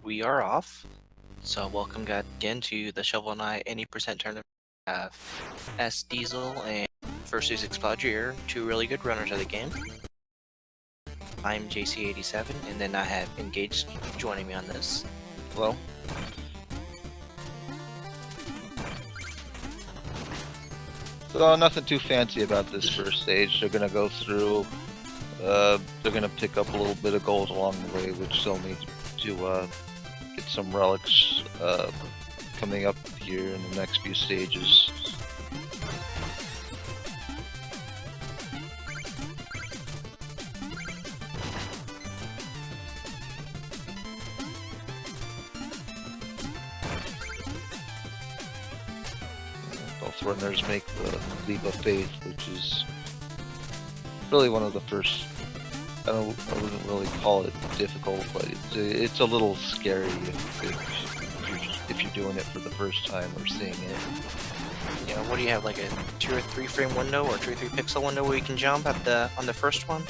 we are off. So welcome again to the Shovel Knight 80% tournament. We have SDiezal and first is ExploudYourEar, two really good runners of the game. I'm JC87, and then I have Engaged joining me on this. Hello. So nothing too fancy about this first stage. They're gonna go through. They're gonna pick up a little bit of gold along the way, which they'll need to get some relics coming up here in the next few stages. Both runners make the leap of faith, which is really one of the first. I wouldn't really call it difficult, but it's a little scary if you're doing it for the first time or seeing it. Yeah, what do you have, like a 2 or 3 frame window or 2 or 3 pixel window where you can jump at on the first one?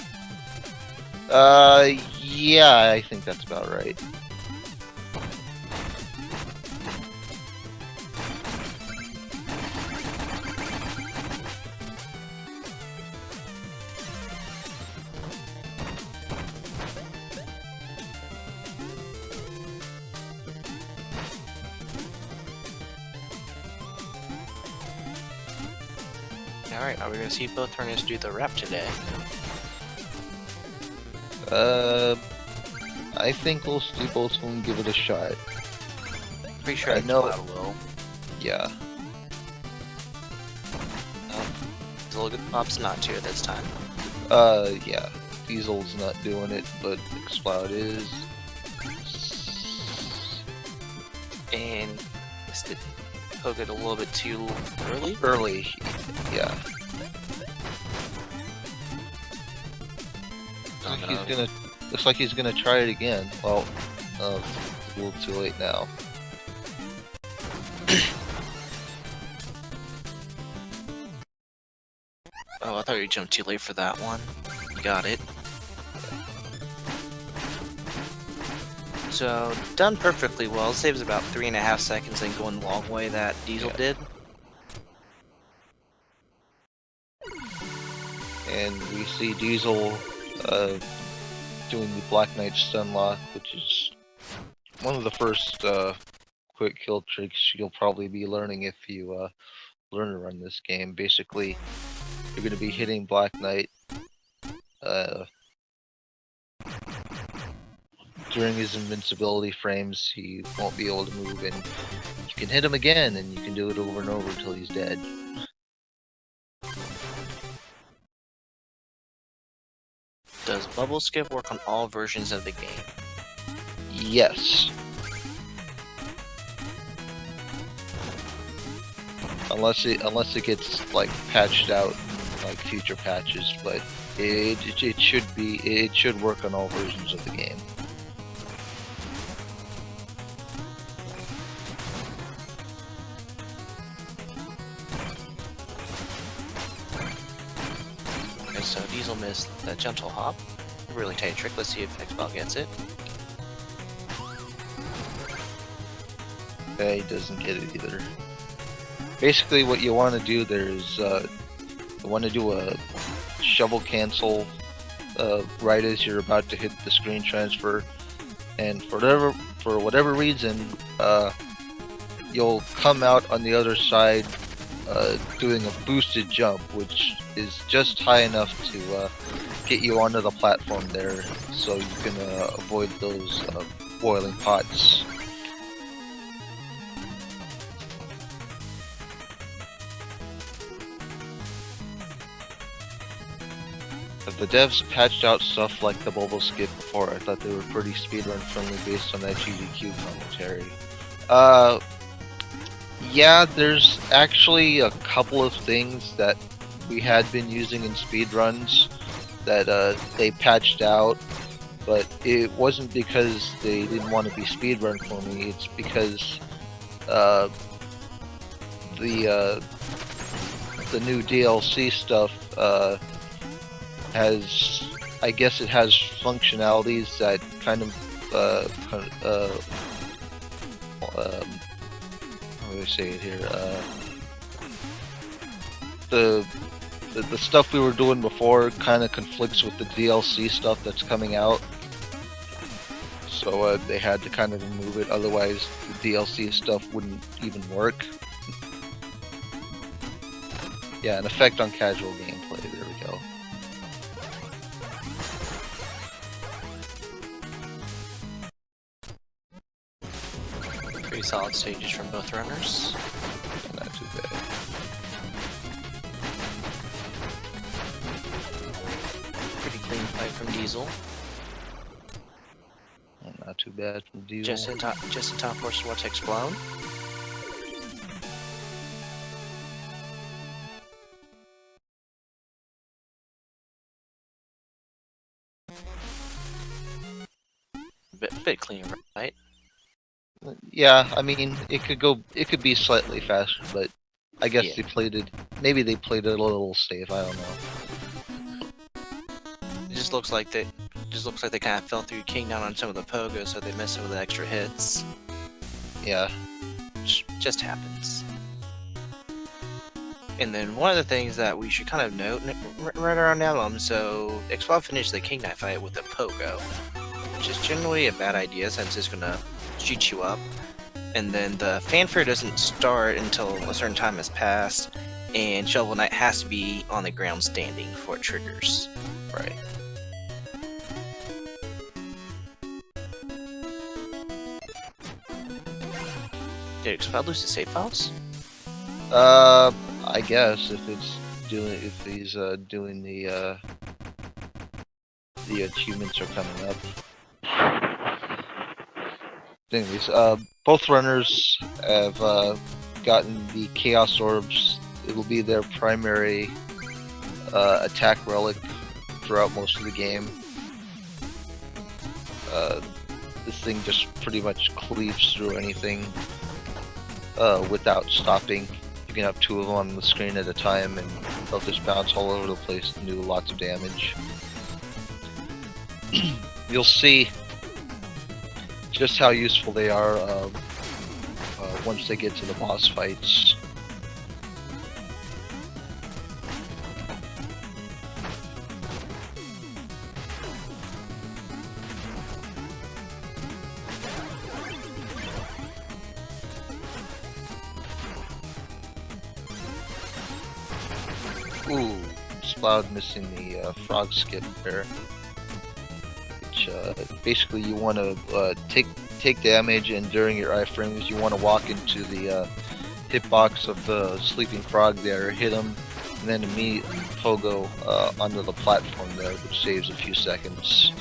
Yeah, I think that's about right. Alright, are we going to see both runners do the rep today? I think we'll see both of them give it a shot. Pretty sure I know. Exploud will. Yeah. Pop's not to this time. Yeah. Diesel's not doing it, but Exploud is. And did poke it a little bit too early? Early, yeah. Looks like he's gonna try it again. Well, a little too late now. Oh, I thought you jumped too late for that one. You got it. So, done perfectly well. Saves about 3.5 seconds and going the long way that Diesel did. And we see Diesel doing the Black Knight stun lock, which is one of the first quick kill tricks you'll probably be learning if you learn to run this game. Basically, you're going to be hitting Black Knight during his invincibility frames. He won't be able to move, and you can hit him again, and you can do it over and over until he's dead. Does bubble skip work on all versions of the game? Yes. Unless it gets like patched out like future patches, but it should work on all versions of the game. Okay, so Diesel missed the gentle hop. Really tight trick. Let's see if Exploud gets it. Okay, he doesn't get it either. Basically, what you want to do there is you want to do a shovel cancel right as you're about to hit the screen transfer, and for whatever reason, you'll come out on the other side doing a boosted jump, which is just high enough to get you onto the platform there, so you can avoid those boiling pots. The devs patched out stuff like the bubble skip before. I thought they were pretty speedrun friendly based on that GDQ commentary. Yeah, there's actually a couple of things that we had been using in speedruns that they patched out, but it wasn't because they didn't want to be speedrun for me. It's because the new DLC stuff I guess it has functionalities that kind of how do I say it here? The stuff we were doing before kind of conflicts with the DLC stuff that's coming out. So they had to kind of remove it, otherwise the DLC stuff wouldn't even work. Yeah, an effect on casual gameplay, there we go. Pretty solid stages from both runners. Not too bad. Pretty clean fight from Diesel. Not too bad from Diesel. Just in time for us to watch Explode. Bit clean, right? Yeah, I mean, it could be slightly faster, but I guess Yeah. maybe they played it a little safe, I don't know. It just looks like they kind of fell through King down on some of the pogos, so they missed some of the extra hits. Yeah. Which just happens. And then one of the things that we should kind of note right around now, so Explode finished the King Knight fight with a pogo, which is generally a bad idea since it's gonna cheat you up. And then the fanfare doesn't start until a certain time has passed, and Shovel Knight has to be on the ground standing before it triggers. Right. Did Explode lose the save files? I guess if he's doing the achievements are coming up. Anyways, both runners have gotten the Chaos Orbs. It'll be their primary attack relic throughout most of the game. This thing just pretty much cleaves through anything without stopping. You can have two of them on the screen at a time and they'll just bounce all over the place and do lots of damage. You'll see just how useful they are once they get to the boss fights. Ooh, Exploud missing the frog skip there. Which basically you want to take damage, and during your iframes you want to walk into the hitbox of the sleeping frog there, hit him, and then immediately pogo onto the platform there, which saves a few seconds.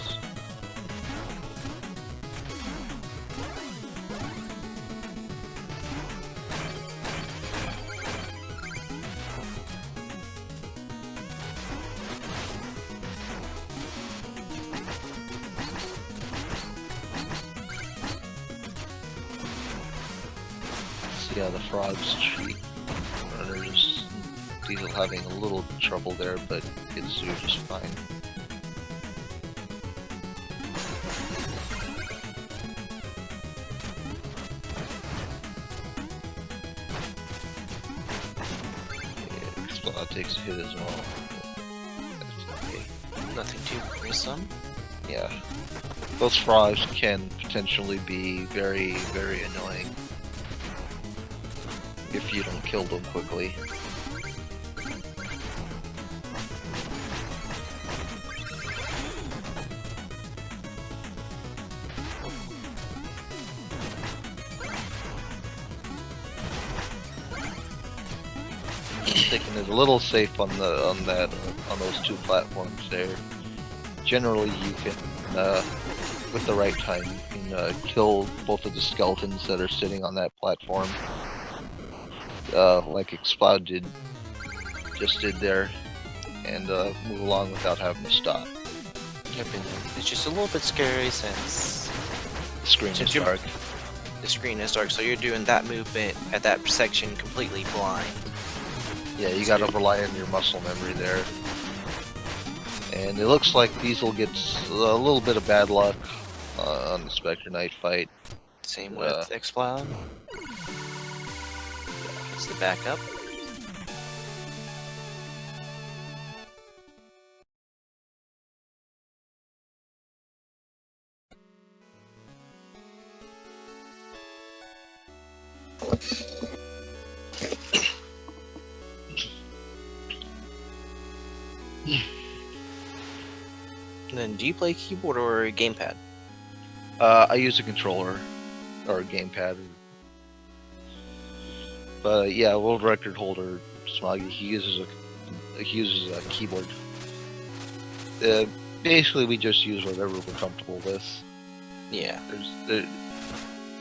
See how the frogs treat runners. Diesel having a little trouble there, but gets through just fine. Yeah, Explode takes a hit as well. That's okay. Nothing too worrisome. Yeah. Those frogs can potentially be very, very annoying if you don't kill them quickly. Taking it a little safe on those two platforms there. Generally, you can, with the right time, you can kill both of the skeletons that are sitting on that platform. Like Explode just did there, and move along without having to stop. Yep, and it's just a little bit scary since The screen is dark. the screen is dark, so you're doing that movement at that section completely blind. Yeah, you gotta rely on your muscle memory there. And it looks like Diesel gets a little bit of bad luck on the Spectre Knight fight. Same with Exploud. It's the backup. And then, do you play keyboard or gamepad? I use a controller or a gamepad. But yeah, world record holder Smoggy, he uses a keyboard. Basically, we just use whatever we're comfortable with. Yeah.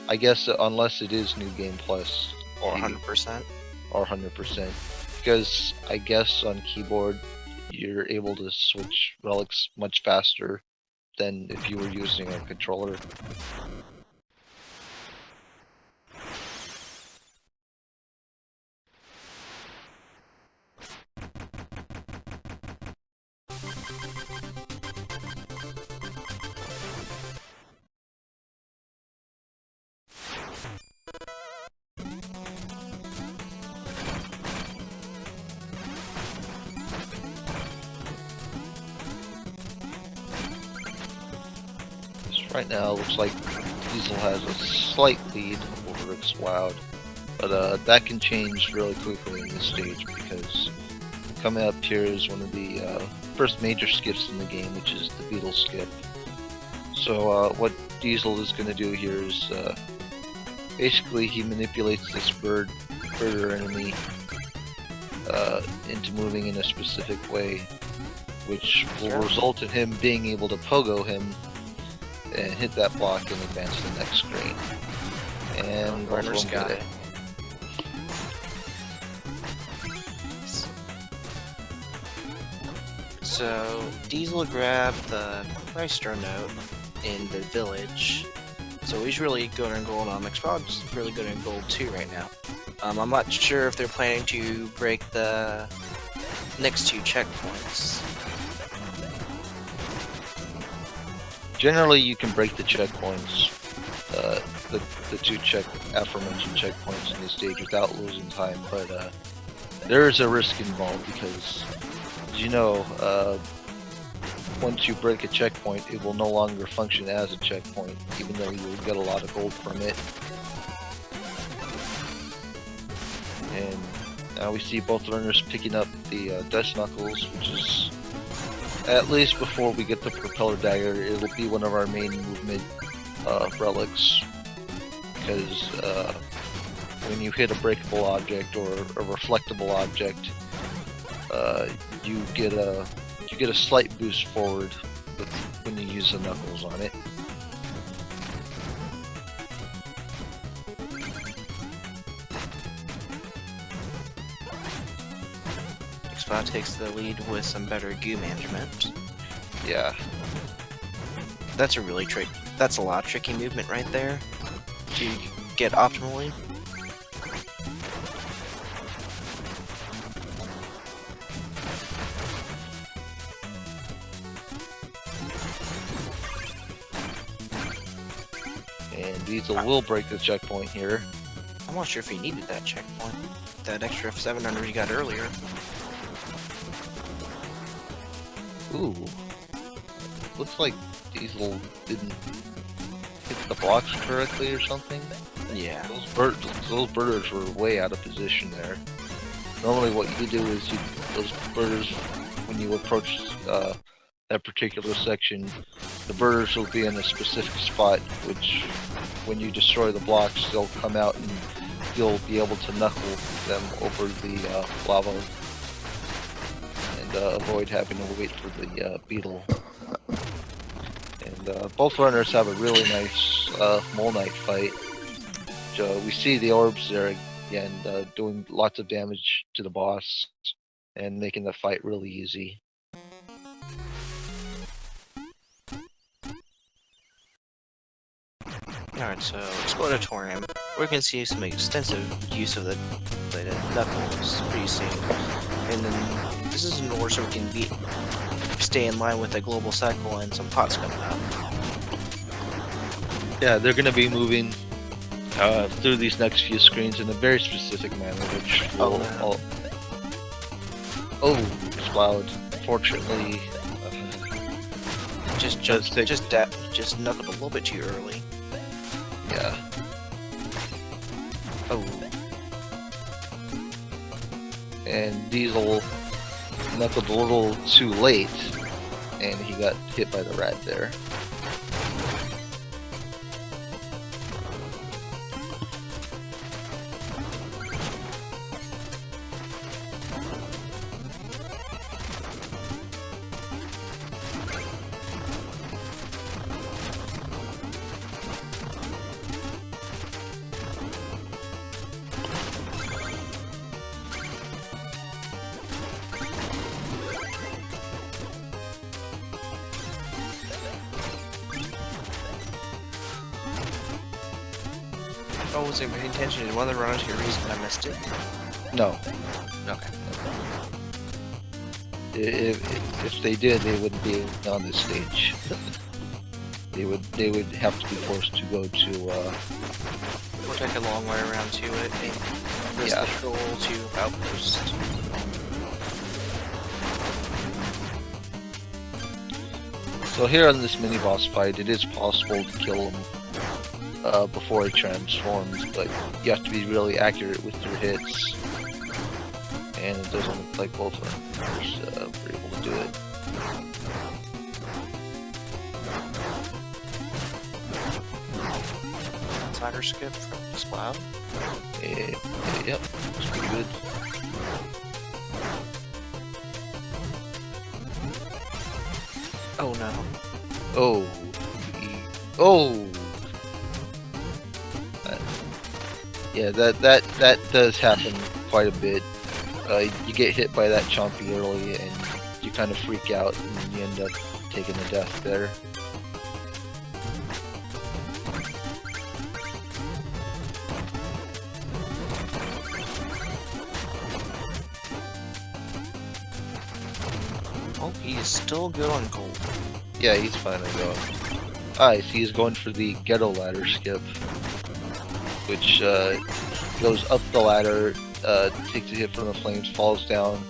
I guess unless it is New Game Plus or 100%. Or 100%, because I guess on keyboard you're able to switch relics much faster than if you were using a controller. Right now, looks like Diesel has a slight lead over ExploudYourEar, but that can change really quickly in this stage because coming up here is one of the first major skips in the game, which is the beetle skip. So what Diesel is going to do here is basically he manipulates this birder enemy into moving in a specific way, which will result in him being able to pogo him and hit that block and advance to the next screen. And runner's guy. So Diesel grabbed the Meister note in the village. So he's really good in gold. Exploud's really good in gold too right now. I'm not sure if they're planning to break the next 2 checkpoints. Generally, you can break the checkpoints, the 2 aforementioned checkpoints in this stage without losing time, but there is a risk involved because, as you know, once you break a checkpoint, it will no longer function as a checkpoint, even though you will get a lot of gold from it. And now we see both runners picking up the Dust Knuckles, which is, at least before we get the Propeller Dagger, it'll be one of our main movement relics, because when you hit a breakable object or a reflectable object, you get a slight boost forward when you use the Knuckles on it. Exploud takes the lead with some better goo management. Yeah. That's a lot of tricky movement right there to get optimally. And Diesel will break the checkpoint here. I'm not sure if he needed that checkpoint. That extra 700 he got earlier. Ooh. Looks like Diesel didn't hit the blocks correctly or something. Yeah. Those birders were way out of position there. Normally what you do is those birders, when you approach that particular section, the birders will be in a specific spot, which when you destroy the blocks, they'll come out and you'll be able to knuckle them over the lava and avoid having to wait for the beetle. And both runners have a really nice Mole Knight fight. We see the orbs there again, doing lots of damage to the boss and making the fight really easy. Alright, so Explodatorium, we're going to see some extensive use of the Knuckles pretty soon. And then this is in order so we can stay in line with the global cycle and some pots coming up. Yeah, they're going to be moving through these next few screens in a very specific manner, which will Exploud. Fortunately, just knuckled a little bit too early. Yeah. Oh. And Diesel knuckled a little too late, and he got hit by the rat there. Oh, was it paying attention? Did one of the runners get reason I missed it? No. Okay. If they did, they wouldn't be on this stage. they would have to be forced to go to. We'll take a long way around to it and risk the troll to outpost. So here on this mini boss fight, it is possible to kill him before he transforms, but you have to be really accurate with your hits. And it doesn't look like both runners were able to do it. Slider skip from Exploud. Yep, that's pretty good. Oh no. Oh. Oh! Yeah, that does happen quite a bit. You get hit by that chompy early, and you kind of freak out, and you end up taking a death there. Oh, he is still good on gold. Yeah, he's finally going. I see he's going for the ghetto ladder skip, which goes up the ladder, takes a hit from the flames, falls down,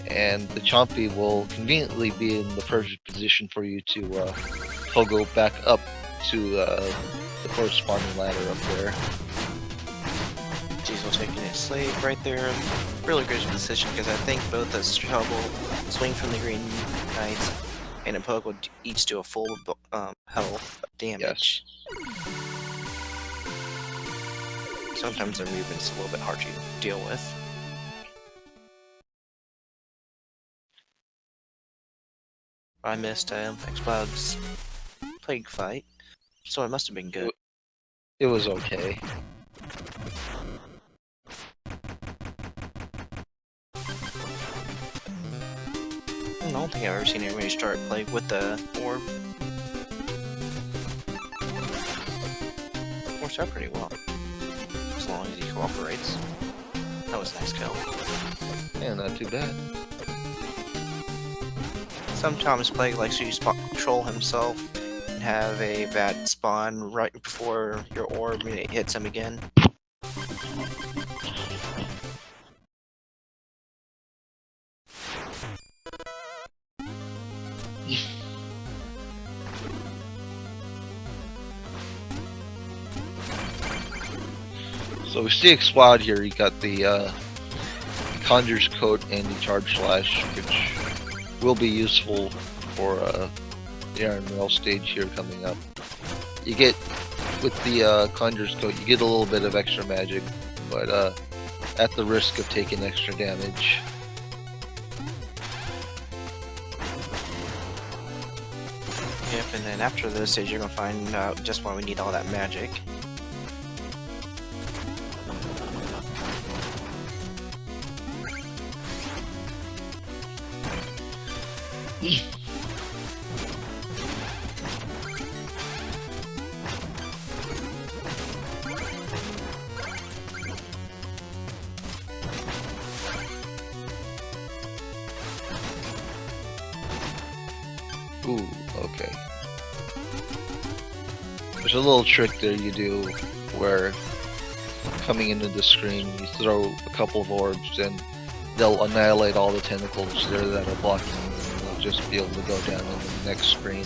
and the chompy will conveniently be in the perfect position for you to pogo back up to the corresponding ladder up there. Diesel taking a slave right there. Really good decision because I think both the shovel, swing from the green knights, and a pogo each do a full health damage. Yes. Sometimes their movement's a little bit hard to deal with. I missed Exploud's plague fight, so it must have been good. It was okay. I don't think I've ever seen anybody start plague with the orb. Works out pretty well. As long as he cooperates. That was a nice kill. Yeah, not too bad. Sometimes Plague likes to use control himself and have a bad spawn right before your orb and it hits him again. So we see Exploud here, he got the Conjure's Coat and the Charge Slash, which will be useful for the Iron Rail stage here coming up. You get, with the Conjure's Coat, you get a little bit of extra magic, but at the risk of taking extra damage. Yep, and then after this stage you're gonna find out just why we need all that magic. Ooh, okay. There's a little trick there you do where coming into the screen, you throw a couple of orbs and they'll annihilate all the tentacles there that are blocking you, and you'll just be able to go down in the next screen.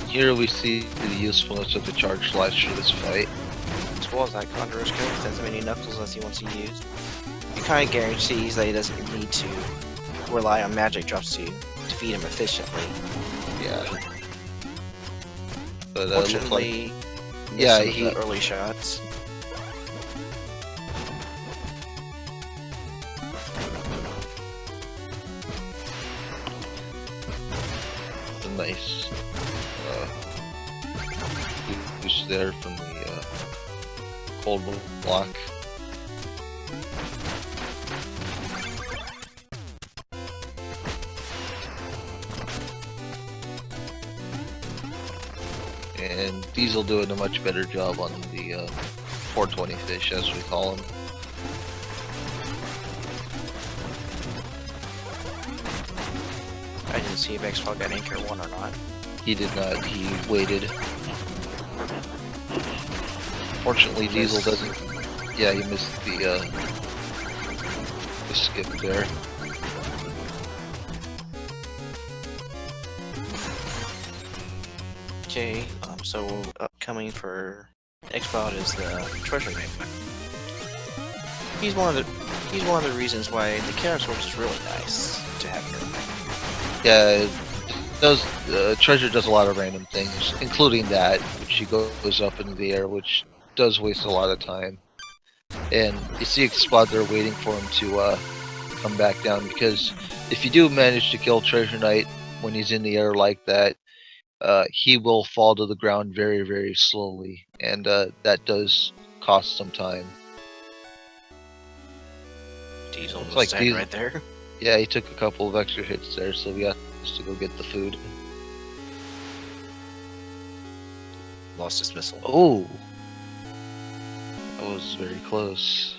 Here we see the usefulness of the charge slash for this fight. As well as that Conjurer's Kill, extends as many knuckles as he wants to use. It kind of guarantees that he doesn't need to rely on magic drops to defeat him efficiently. Yeah. But Fortunately, yeah, he early shots. Nice boost there from the cold block. And Diesel doing a much better job on the 420 fish, as we call him. I didn't see if Xploud got anchor 1 or not. He did not, he waited. Fortunately, Diesel doesn't. Yeah, he missed the skip there. Okay, so upcoming for Xploud is the treasure knife. He's one of the reasons why the Chaos Sword is really nice to have here. Yeah, treasure does a lot of random things, including that, which he goes up into the air, which does waste a lot of time. And you see Explode there waiting for him to come back down, because if you do manage to kill Treasure Knight when he's in the air like that, he will fall to the ground very, very slowly, and that does cost some time. Diesel was like dead Diesel, right there. Yeah, he took a couple of extra hits there, so we have to go get the food. Lost his missile. Oh! That was very close.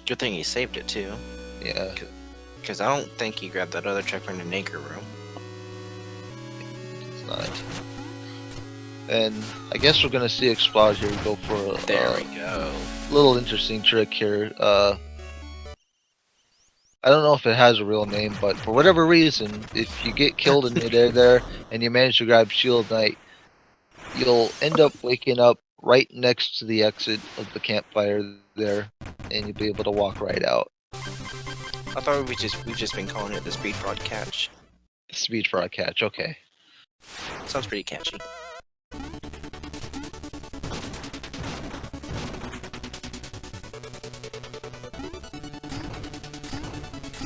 Good thing he saved it too. Yeah. Because I don't think he grabbed that other checkpoint in anchor room. It's not. And I guess we're gonna see Explode here go for a There we go. Little interesting trick here. I don't know if it has a real name, but for whatever reason, if you get killed in midair there and you manage to grab Shield Knight, you'll end up waking up right next to the exit of the campfire there, and you'll be able to walk right out. I thought we've just been calling it the speed fraud catch. Speed fraud catch, okay. Sounds pretty catchy.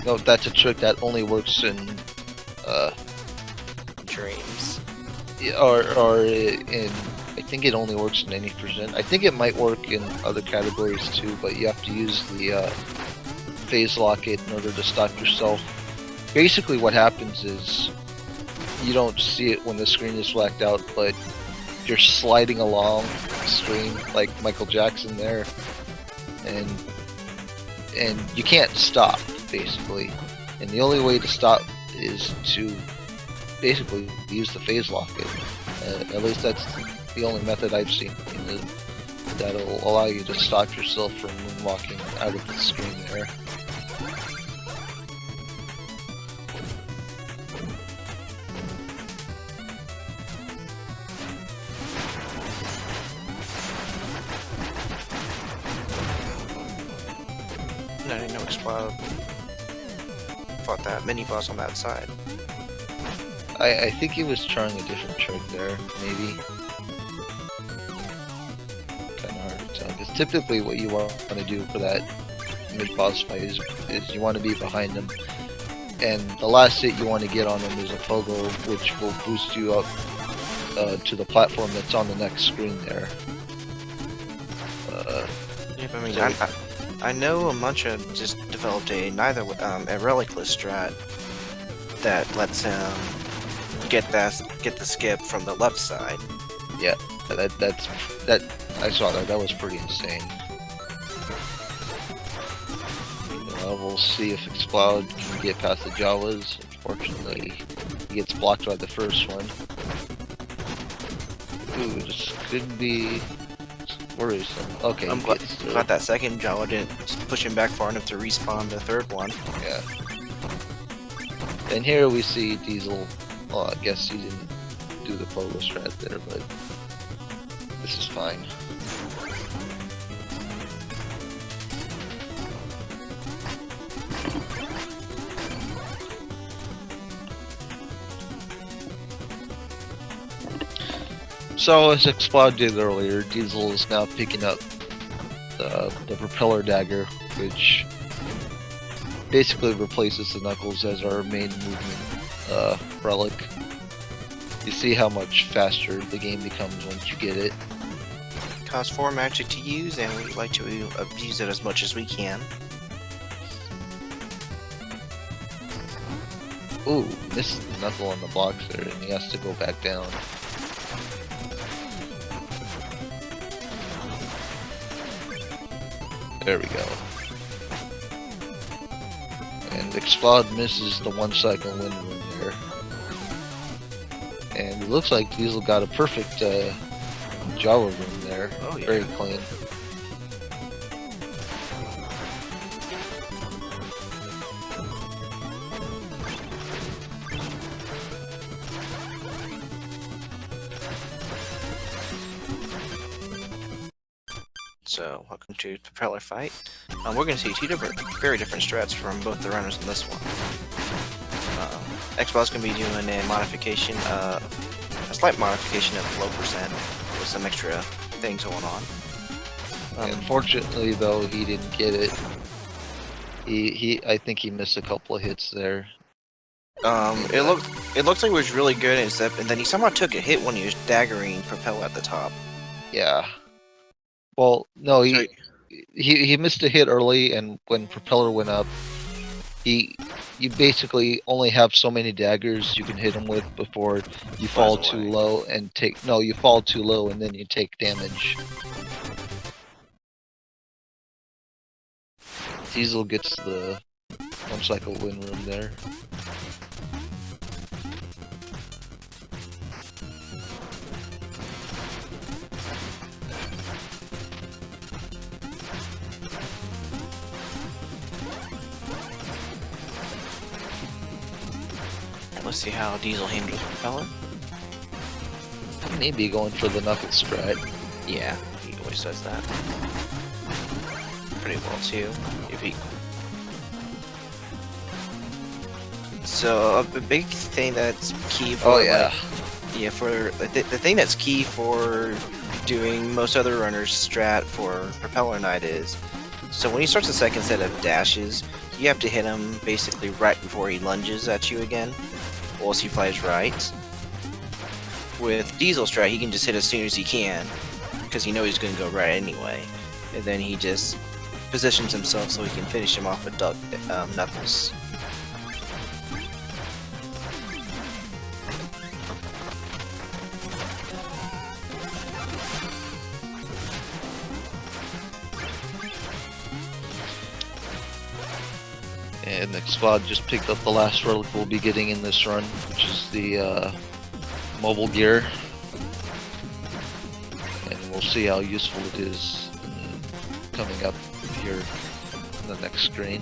No, that's a trick that only works in dreams. Or in, I think it only works in 90%. I think it might work in other categories too, but you have to use the phase locket in order to stop yourself. Basically what happens is you don't see it when the screen is blacked out, but you're sliding along the screen like Michael Jackson there, and you can't stop, basically. And the only way to stop is to basically use the phase locket. At least that's the only method I've seen that'll allow you to stop yourself from walking out of the screen there. I didn't know Explode fought that mini boss on that side. I think he was trying a different trick there, maybe. Kinda hard to tell, because typically what you want to do for that mid-boss fight is you want to be behind him, and the last hit you want to get on him is a pogo, which will boost you up to the platform that's on the next screen there. Yeah, but I mean, I know Mancha just developed a relicless strat that lets him get the skip from the left side. Yeah, that I saw that. That was pretty insane. We'll see if Exploud can get past the Jawas. Unfortunately, he gets blocked by the first one. Ooh, this could be worrisome. Okay, I'm glad that second Jawa didn't push him back far enough to respawn the third one. Yeah. And here we see Diesel. Well, I guess he didn't do the pogo strat there, but this is fine. So, as Exploud did earlier, Diesel is now picking up the propeller dagger, which basically replaces the Knuckles as our main movement relic. You see how much faster the game becomes once you get it. Costs 4 magic to use, and we like to abuse it as much as we can. Ooh, misses the Knuckle on the blocks there, and he has to go back down. There we go. And Exploud misses the 1 second wind rune there. And it looks like Diesel got a perfect Jawa rune there. Oh, yeah. Very clean. So, welcome to the propeller fight. We're going to see two very different strats from both the runners in this one. Exploud's going to be doing a modification of a slight modification of low percent with some extra things going on. Unfortunately, though, he didn't get it. I think he missed a couple of hits there. It looked like it was really good, except and then he somehow took a hit when he was daggering Propeller at the top. Yeah. Well, no, he missed a hit early, and when Propeller went up, you basically only have so many daggers you can hit him with before you fall too low and you fall too low and then you take damage. Diesel gets the 1 cycle win room there. Let's see how Diesel handles Propeller. Maybe going for the knuckle strat. Yeah, he always says that. Pretty well too. So a big thing that's key for the thing that's key for doing most other runners' strat for Propeller Knight is, so when he starts the second set of dashes, you have to hit him basically right before he lunges at you again, or else he flies right. With Diesel strat, he can just hit as soon as he can, because he knows he's going to go right anyway, and then he just positions himself so he can finish him off with Knuckles. And Exploud just picked up the last relic we'll be getting in this run, which is the mobile gear. And we'll see how useful it is coming up here in the next screen.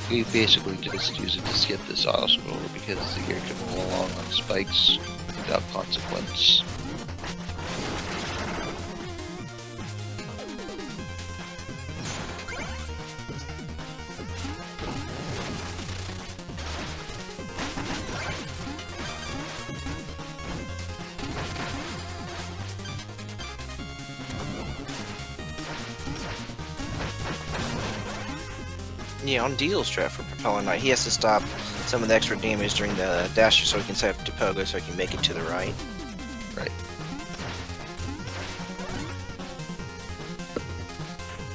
We basically just use it to skip this auto scroller because the gear can roll along on spikes without consequence. Yeah, on Diesel strat for Propeller Knight, he has to stop some of the extra damage during the dasher so he can set up to pogo so he can make it to the right. Right.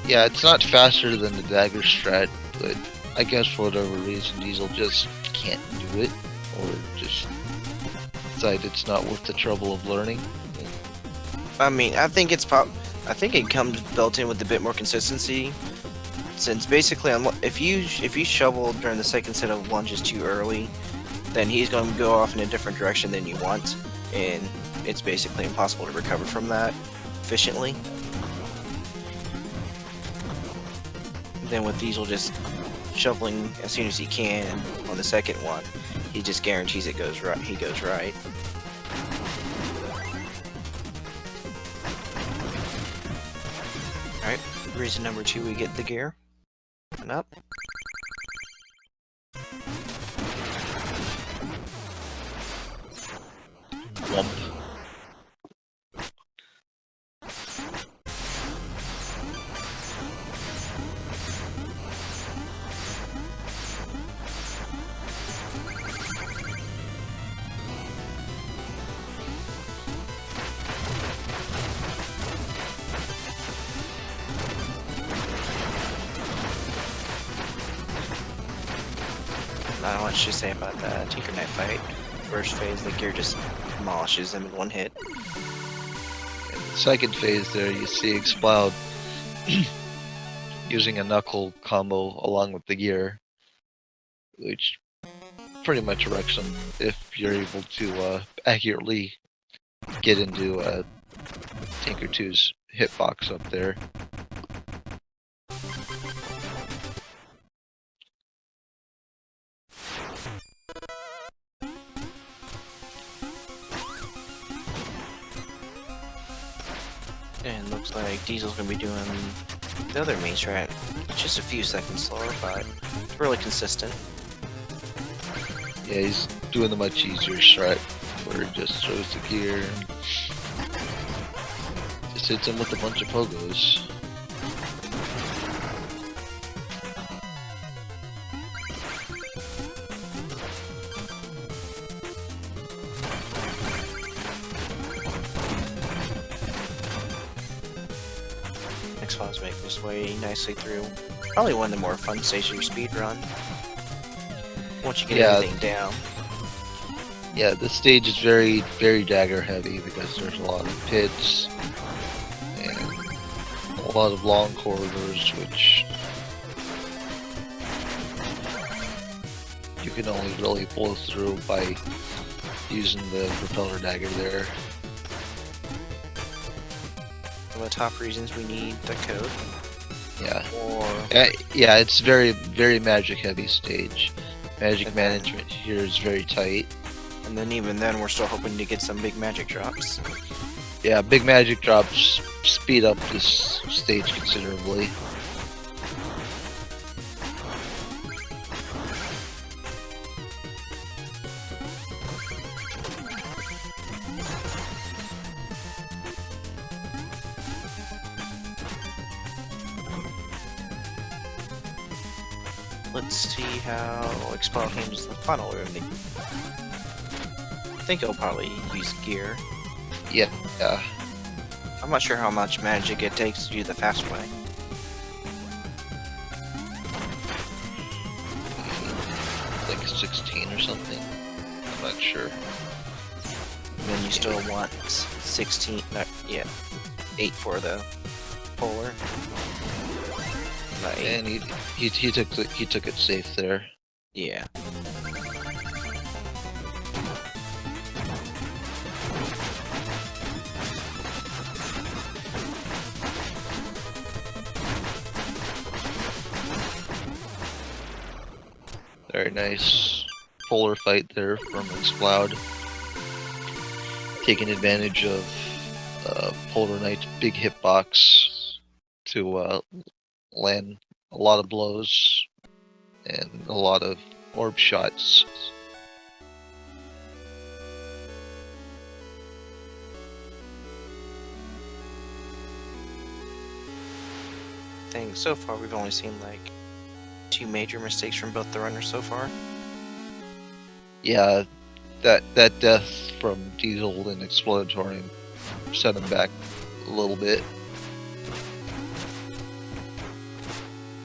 Yeah, it's not faster than the dagger strat, but I guess for whatever reason, Diesel just can't do it, or just decide it's not worth the trouble of learning. I mean, I think it comes built in with a bit more consistency. Since basically, if you shovel during the second set of lunges too early, then he's going to go off in a different direction than you want, and it's basically impossible to recover from that efficiently. Then with Diesel just shoveling as soon as he can on the second one, he just guarantees it goes right. He goes right. All right, reason number 2, we get the gear. And up. Lump. Not much to say about that Tinker Knight fight. First phase, the gear just demolishes him in one hit. In the second phase there, you see Exploud using a knuckle combo along with the gear, which pretty much wrecks him if you're able to accurately get into Tinker 2's hitbox up there. And looks like Diesel's gonna be doing the other main strat. Just a few seconds slower, but it's really consistent. Yeah, he's doing the much easier strat where it just throws the gear and just hits him with a bunch of pogos. Exploud's making his way nicely through. Probably one of the more fun stages of your speed run. Once you get everything down. Yeah, this stage is very, very dagger heavy because there's a lot of pits and a lot of long corridors, which you can only really blow through by using the propeller dagger there. One of the top reasons we need the code. Yeah. Or yeah, it's very, very magic heavy stage. Magic management here is very tight. And then even then, we're still hoping to get some big magic drops. Yeah, big magic drops speed up this stage considerably. Let's see how Exploud handles the final room. I think he'll probably use gear. Yeah. I'm not sure how much magic it takes to do the fast way. Like 16 or something. I'm not sure. And then you still want 16, yeah, 8 for the polar. Not 8. And he took it safe there. Yeah. Very nice polar fight there from Exploud. Taking advantage of Polar Knight's big hitbox to land a lot of blows and a lot of orb shots. I think so far we've only seen like 2 major mistakes from both the runners so far. Yeah, that death from Diesel and ExploudYourEar set him back a little bit.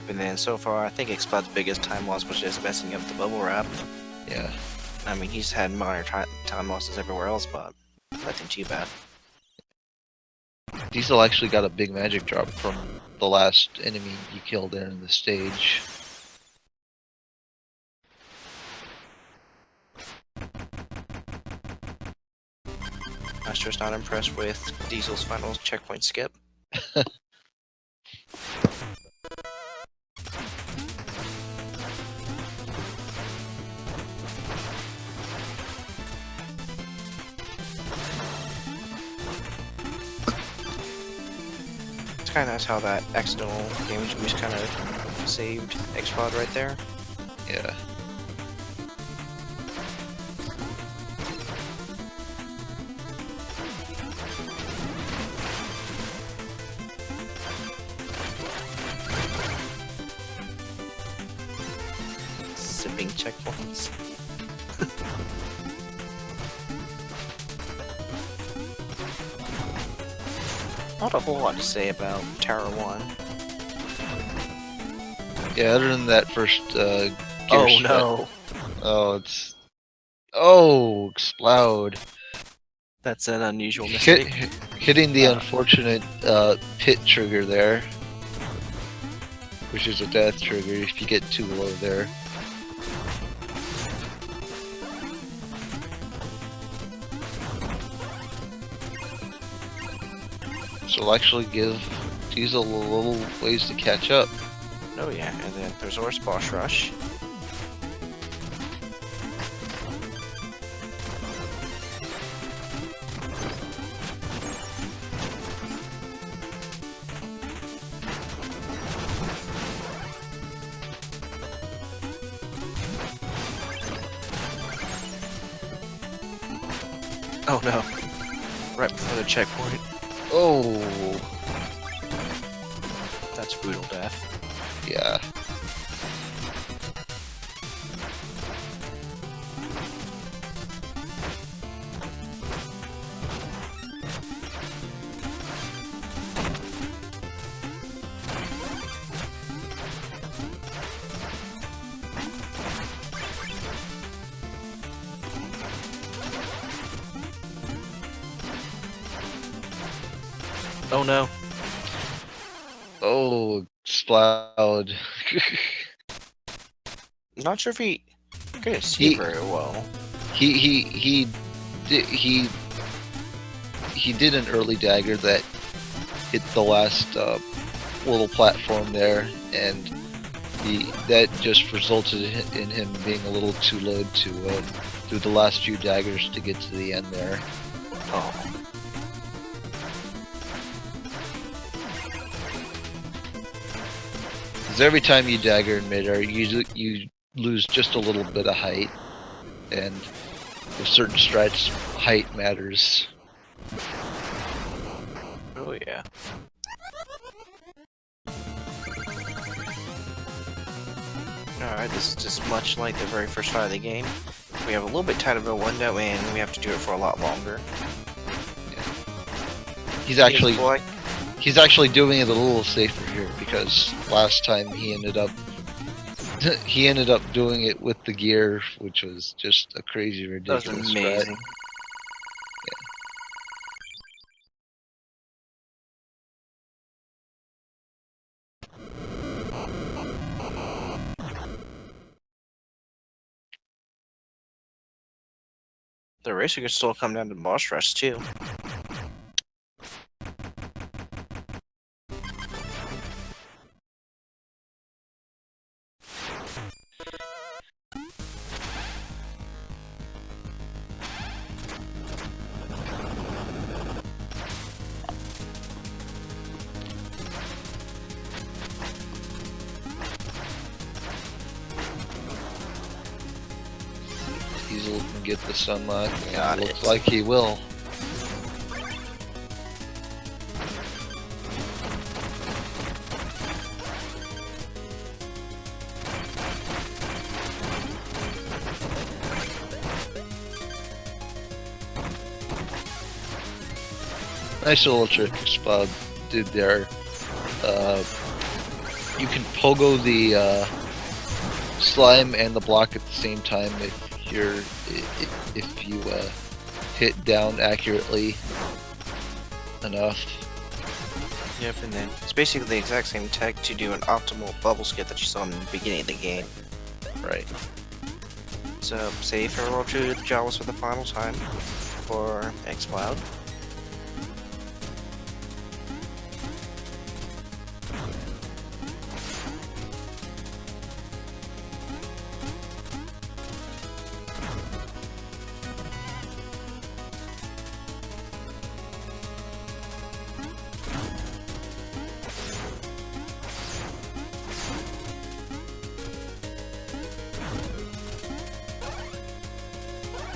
And then so far, I think Exploud's biggest time loss was just messing up the bubble wrap. Yeah. I mean, he's had minor time losses everywhere else, but nothing too bad. SDiezal actually got a big magic drop from the last enemy you killed there in the stage. Master's not impressed with Diesel's final checkpoint skip. It's kind of nice how that accidental damage boost kind of saved Exploud right there. Yeah. Sipping checkpoints. Not a whole lot to say about Tower 1. Yeah, other than that first gear Oh shot. no! Oh, it's... Oh, Exploud. That's an unusual mistake. Hitting the unfortunate pit trigger there. Which is a death trigger if you get too low there. So it'll actually give SDiezal a little ways to catch up. Oh yeah, and then there's Horse Boss Rush. Oh no. Right before the checkpoint. Oh, That's brutal death. yeah. Oh no. Oh, Exploud. Not sure if he couldn't see very well. He did an early dagger that hit the last little platform there, and that just resulted in him being a little too low to do the last few daggers to get to the end there. Oh. Because every time you dagger in midair, you lose just a little bit of height, and with certain strats, height matters. Oh yeah. Alright, this is just much like the very first fight of the game. We have a little bit tighter of a window and we have to do it for a lot longer. He's actually doing it a little safer here, because last time he ended up doing it with the gear, which was just a crazy, That ridiculous was strat. amazing. The racer could still come down to boss rush too. SDiezal can get the sunlock, and Got it looks it. like he will. Nice little trick Exploud did there. You can pogo the slime and the block at the same time if you hit down accurately enough. Yep, and then it's basically the exact same tech to do an optimal bubble skip that you saw in the beginning of the game. Right. So, say farewell to the Jawas for the final time for ExploudYourEar.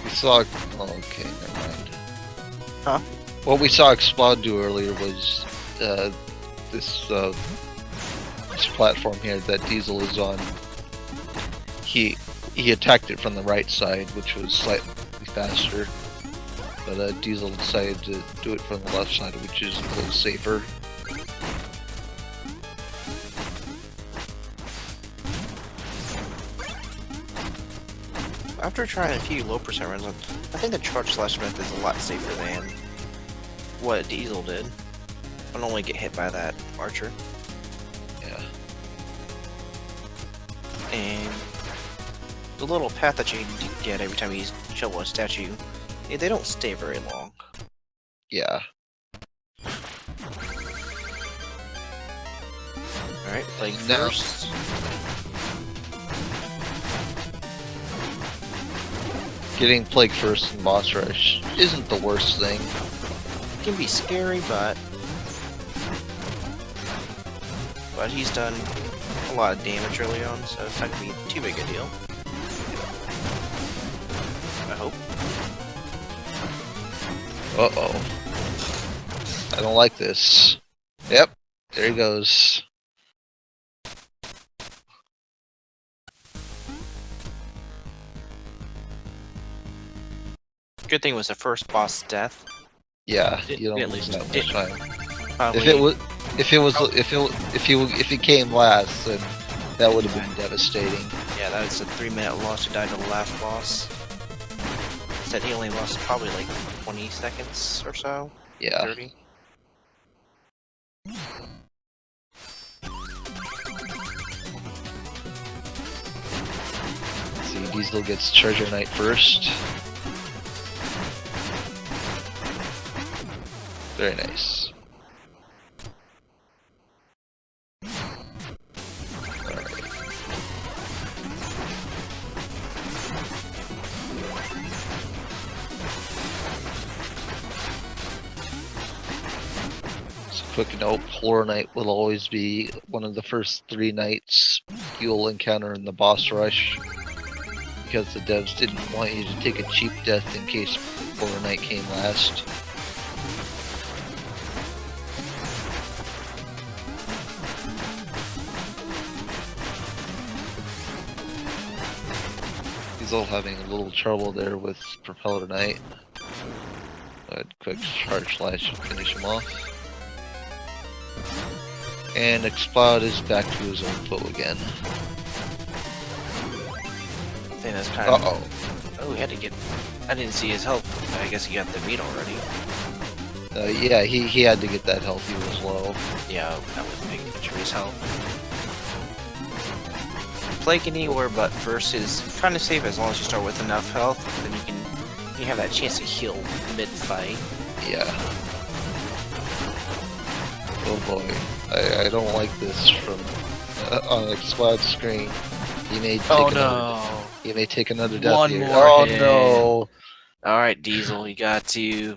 We saw. Oh, okay, never mind. Huh? What we saw Explode do earlier was this platform here that Diesel is on. He attacked it from the right side, which was slightly faster. But Diesel decided to do it from the left side, which is a little safer. After trying a few low percent runs, I think the charge slash method is a lot safer than what Diesel did. I don't only get hit by that archer. Yeah. And the little path that you get every time you shovel a statue, they don't stay very long. Yeah. Alright, like Now- first. Getting Plague first in boss rush isn't the worst thing. It can be scary, but he's done a lot of damage early on, so it's not gonna be too big a deal. I hope. Uh-oh. I don't like this. Yep, there he goes. Good thing was the first boss death. Yeah, Did- you don't at lose least that did- much time. Probably, If he came last, then that would have been devastating. yeah, that was a 3-minute loss to die to the last boss. Said he only lost probably like 20 seconds or so. Yeah. 30. See, Diesel gets Treasure Knight first. Very nice. Alright. So quick note, Floor Knight will always be one of the first 3 knights you'll encounter in the boss rush. Because the devs didn't want you to take a cheap death in case Floor Knight came last. He's all having a little trouble there with Propeller Knight. But quick charge slash and finish him off. And Explode is back to his own foe again. I think that's kind of. Uh-oh. Oh, he had to get. I didn't see his health. I guess he got the meat already. Yeah, he had to get that health, he was low. Yeah, that was making much of his health. Plague anywhere but first is kind of safe as long as you start with enough health. Then you have that chance to heal mid-fight. Yeah. Oh boy. I don't like this from on Explode's screen. He may take he may take another death One here. more Oh hit. no. Alright, Diesel, you got to.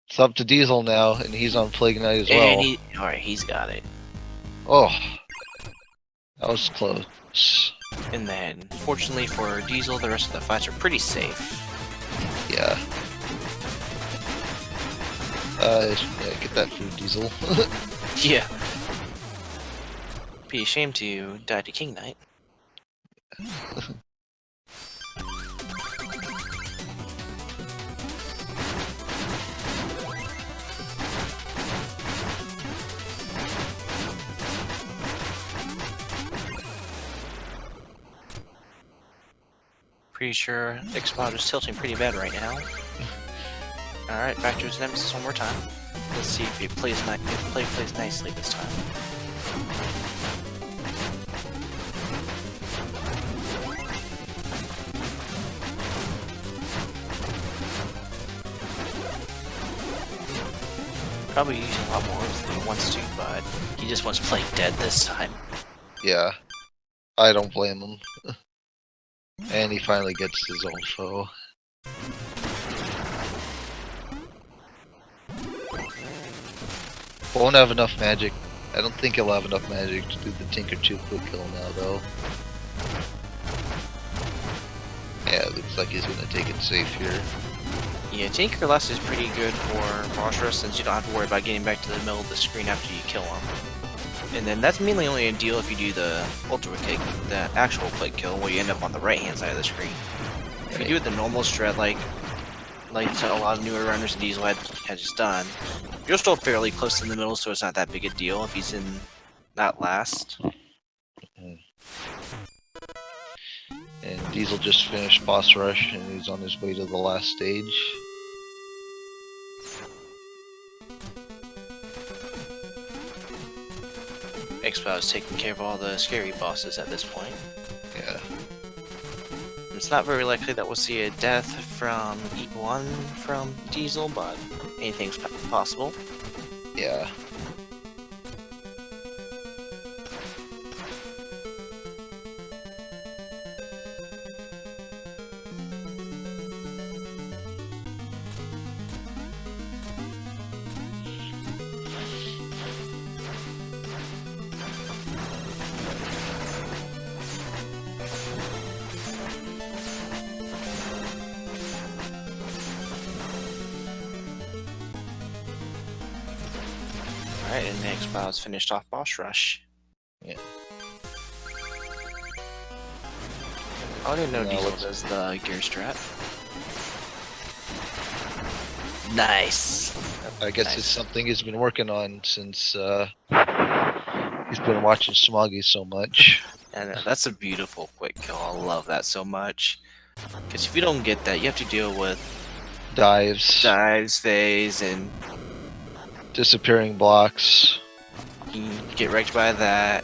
It's up to Diesel now, and he's on Plague Knight as well. And alright, he's got it. Oh. That was close. And then, fortunately for Diesel, the rest of the fights are pretty safe. Yeah. Yeah, get that food, Diesel. Yeah. Be ashamed to die to King Knight. Pretty sure Explode is tilting pretty bad right now. Alright, back to his nemesis one more time. Let's see if he plays nicely this time. Probably using a lot more than he wants to, but he just wants to play dead this time. Yeah, I don't blame him. And he finally gets his own foe. Won't have enough magic. I don't think he'll have enough magic to do the Tinker 2 quick kill now, though. Yeah, it looks like he's gonna take it safe here. Yeah, Tinker Less is pretty good for boss rush since you don't have to worry about getting back to the middle of the screen after you kill him. And then that's mainly only a deal if you do the ultimate kick, the actual quick kill, where you end up on the right hand side of the screen. If you do it the normal strat, like a lot of newer runners and Diesel had just done, you're still fairly close in the middle, so it's not that big a deal if he's in that last. And Diesel just finished boss rush and he's on his way to the last stage. Expo is taking care of all the scary bosses at this point. Yeah. It's not very likely that we'll see a death from E1 from Diesel, but anything's possible. Yeah. Alright, and the Expo's finished off boss rush. Yeah. I didn't know No, Diesel let's- does the gear strat. Nice! I guess Nice. it's something he's been working on since he's been watching Smoggy so much. And that's a beautiful quick kill. I love that so much. Because if you don't get that, you have to deal with Dives, dives, phase, and disappearing blocks. you get wrecked by that.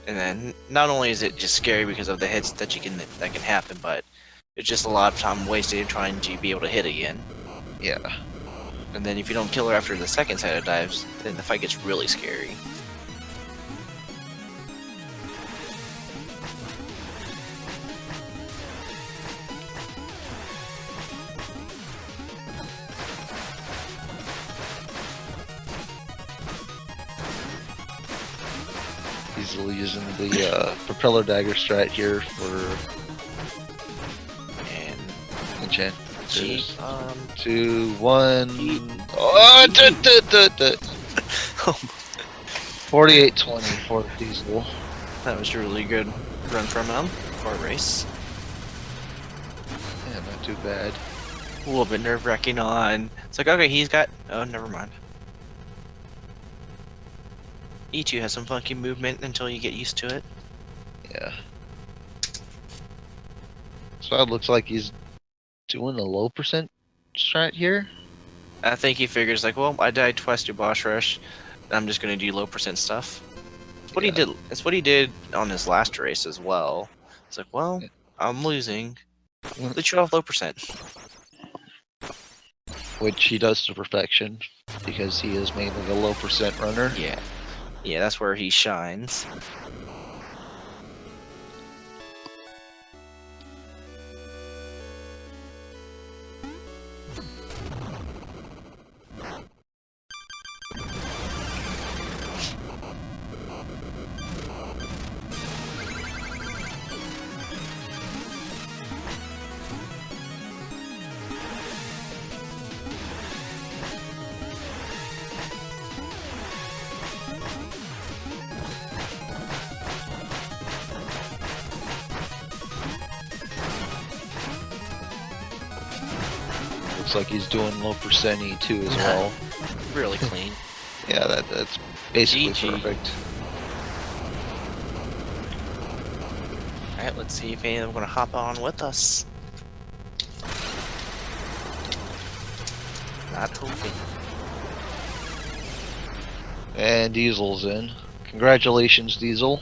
And then not only is it just scary because of the hits that can happen, but it's just a lot of time wasted trying to be able to hit again. Yeah. And then if you don't kill her after the second set of dives, then the fight gets really scary. He's using the propeller dagger strat here for And enchant. G, 2, 1. Oh, 48-20 for Diesel. that was a really good run from him for a race. Yeah, not too bad. A little bit nerve-wracking on. It's like, okay, he's got... Oh, never mind. E2 has some funky movement until you get used to it. Yeah. So it looks like he's doing a low percent strat here. I think he figures like, well, I died twice to boss rush. I'm just gonna do low percent stuff. It's what he did. It's what he did on his last race as well. It's like, well, I'm losing. Let's show off low percent. Which he does to perfection because he is mainly a low percent runner. Yeah, yeah, that's where he shines. Looks like he's doing low percent E2 as well. Really clean. Yeah, that's basically GG. perfect. Alright, let's see if any of them are going to hop on with us. Not hoping. And Diesel's in. Congratulations, Diesel.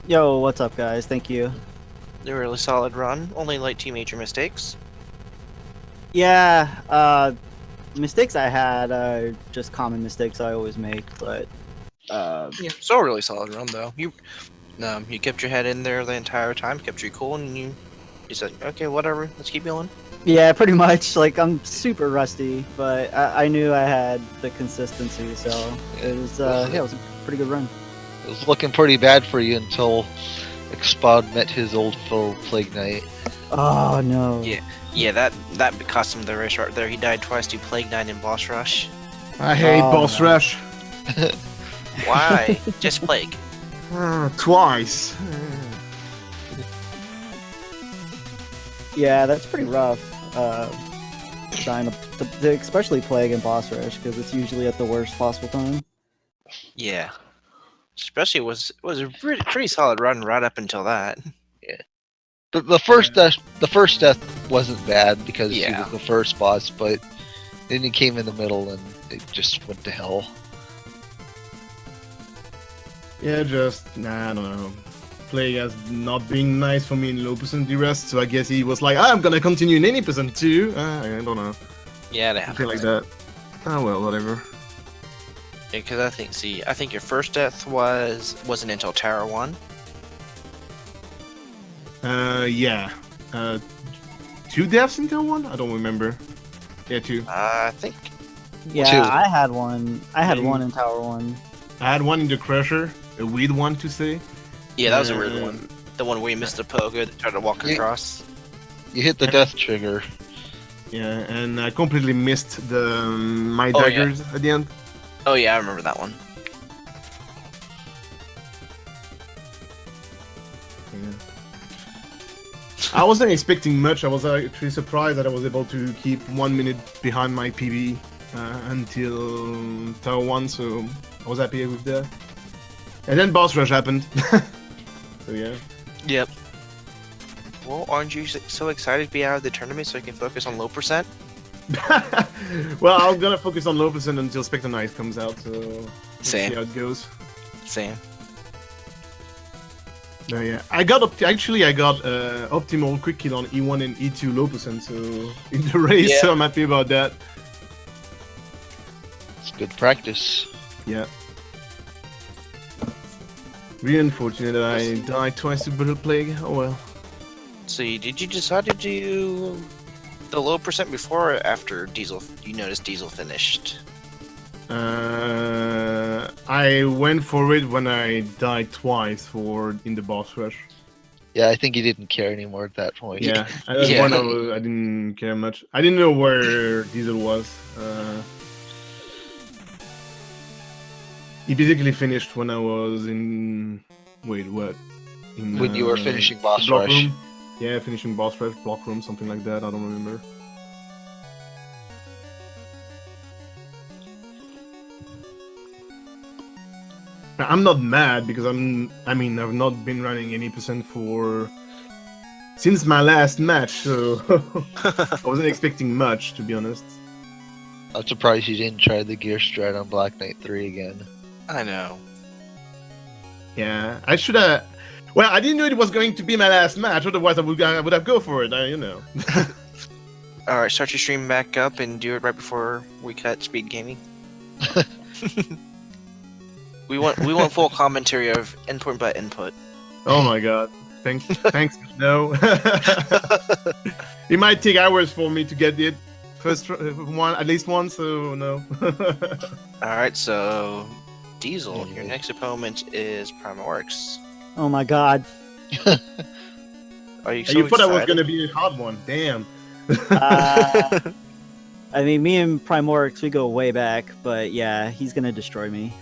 Yo, what's up, guys? Thank you. A really solid run. Only like 2 major mistakes. Yeah, mistakes I had are just common mistakes I always make, but Yeah, so a really solid run though. You kept your head in there the entire time, kept you cool, and you said, okay, whatever, let's keep going. yeah, pretty much. Like, I'm super rusty, but I knew I had the consistency, so it was it was a pretty good run. It was looking pretty bad for you until Explode met his old foe, Plague Knight. Oh no. Yeah, that cost him the race right there. He died twice to Plague Knight and Boss Rush. I hate Oh, Boss no. Rush. Why? Just Plague. Twice. Yeah, that's pretty rough. Trying to especially Plague and Boss Rush, because it's usually at the worst possible time. Yeah. Especially was a pretty solid run right up until that. The first death wasn't bad because he Yeah. was the first boss, but then he came in the middle and it just went to hell. Yeah, I don't know. Plague has not been nice for me in low percent rest, so I guess he was like, I'm gonna continue in any percent too. I don't know. Yeah, that Something happens. like that. Oh well, whatever. Because I think your first death wasn't until Tower 1. Yeah. 2 deaths in Tower 1? I don't remember. Yeah, 2. I think. Yeah, Two. I had one. I had Mm. one in Tower 1. I had one in the Crusher, a weird one to say. Yeah, that was a weird one. The one where you missed the pogo that tried to walk Yeah. across. You hit the death trigger. Yeah, and I completely missed my Oh, yeah. daggers at the end. Oh yeah, I remember that one. I wasn't expecting much. I was actually surprised that I was able to keep 1 minute behind my PB until Tower 1, so I was happy with that. And then Boss Rush happened. So yeah. Yep. Well, aren't you so excited to be out of the tournament so you can focus on low percent? Well, I'm gonna focus on low percent until Spectre Knight comes out, so we'll see Same. how it goes. Same. No, yeah, I got optimal quick kill on E1 and E2 low percent, so in the race, Yeah. so I'm happy about that. It's good practice. Yeah. Really unfortunate that I died twice to Battle Plague. Oh well. So did you decide to do the low percent before or after Diesel? You noticed Diesel finished. I went for it when I died twice in the boss rush. Yeah, I think he didn't care anymore at that point. Yeah, at that Yeah. point I didn't care much. I didn't know where Diesel was. He basically finished when I was in. Wait, what? When you were finishing boss block rush. room? Yeah, finishing boss rush, block room, something like that. I don't remember. I'm not mad because I've not been running any percent since my last match, so I wasn't expecting much, to be honest. I'm surprised you didn't try the gear strat on Black Knight 3 again. I know. Yeah, I should have. Well, I didn't know it was going to be my last match. Otherwise, I would have go for it. You know. All right, start your stream back up and do it right before we cut speed gaming. We want full commentary of input by input. Oh my god. Thanks. No. It might take hours for me to get it one, at least one. So no. All right, so Diesel, your next opponent is Primeworks. Oh my god. Are you so You thought that was excited? gonna be a hard one. Damn. I mean, me and Primorix, we go way back, but yeah, he's gonna destroy me.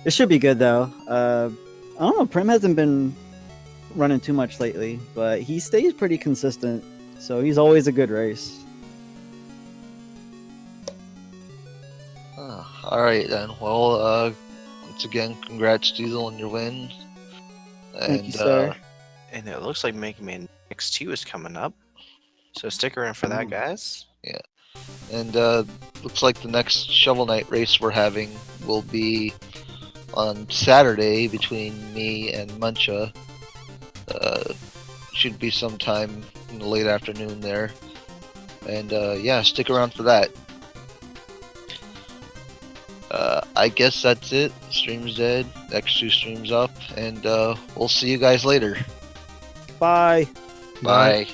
It should be good though. I don't know, Prim hasn't been running too much lately, but he stays pretty consistent, so he's always a good race. Alright then. Well, once again, congrats Diesel on your win. And Thank you, sir. And it looks like Mega Man X2 is coming up. So stick around for that, Ooh. guys. And looks like the next Shovel Knight race we're having will be on Saturday between me and Muncha. Should be sometime in the late afternoon there. And yeah, stick around for that. I guess that's it. Stream's dead. X2 stream's up. And we'll see you guys later. Bye. Bye.